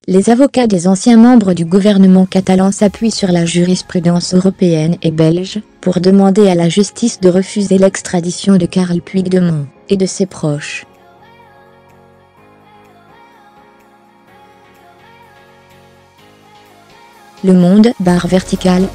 Les avocats des anciens membres du gouvernement catalan s'appuient sur la jurisprudence européenne et belge pour demander à la justice de refuser l'extradition de Carles Puigdemont et de ses proches. Le Monde /vertical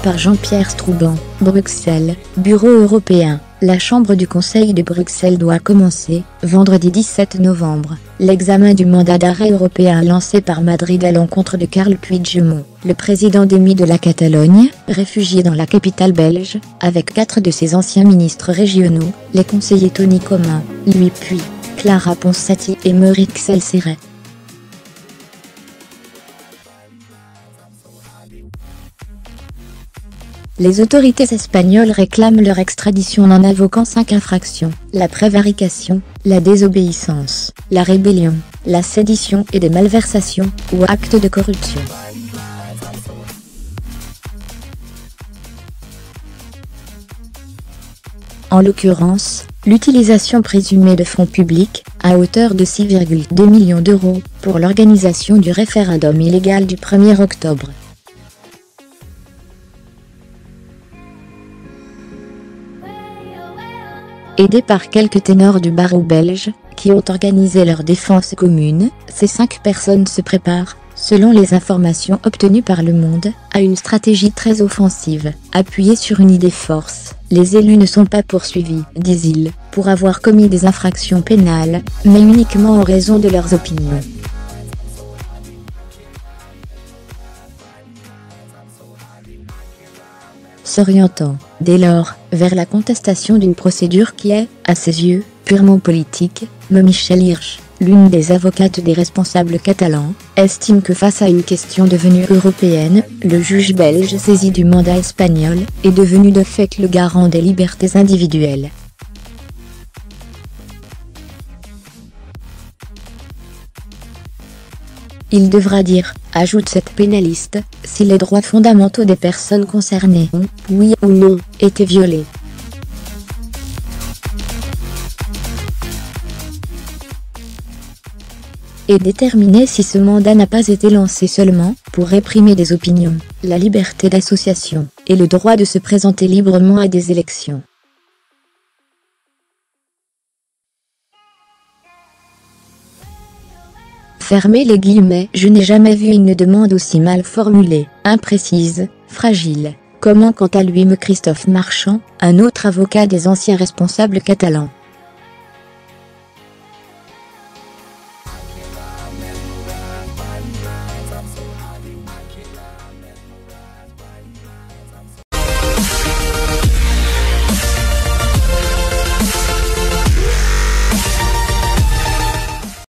par Jean-Pierre Strouban, Bruxelles, Bureau européen. La Chambre du Conseil de Bruxelles doit commencer, vendredi 17 novembre, l'examen du mandat d'arrêt européen lancé par Madrid à l'encontre de Carles Puigdemont, le président démis de la Catalogne, réfugié dans la capitale belge, avec 4 de ses anciens ministres régionaux, les conseillers Tony Commun, Louis Puy, Clara Ponsati et Meric Celceret. Les autorités espagnoles réclament leur extradition en invoquant 5 infractions: la prévarication, la désobéissance, la rébellion, la sédition et des malversations ou actes de corruption. En l'occurrence, l'utilisation présumée de fonds publics, à hauteur de 6,2 millions d'euros, pour l'organisation du référendum illégal du 1er octobre. Aidés par quelques ténors du barreau belge, qui ont organisé leur défense commune, ces 5 personnes se préparent, selon les informations obtenues par Le Monde, à une stratégie très offensive, appuyée sur une idée force. Les élus ne sont pas poursuivis, disent-ils, pour avoir commis des infractions pénales, mais uniquement en raison de leurs opinions. S'orientant, dès lors, vers la contestation d'une procédure qui est, à ses yeux, purement politique, Meritxell Hirsch, l'une des avocates des responsables catalans, estime que face à une question devenue européenne, le juge belge saisi du mandat espagnol est devenu de fait le garant des libertés individuelles. Il devra dire, ajoute cette pénaliste, si les droits fondamentaux des personnes concernées ont, oui ou non, été violés. Et déterminer si ce mandat n'a pas été lancé seulement pour réprimer des opinions, la liberté d'association, et le droit de se présenter librement à des élections. Fermez les guillemets. Je n'ai jamais vu une demande aussi mal formulée, imprécise, fragile. Comment quant à lui Christophe Marchand, un autre avocat des anciens responsables catalans.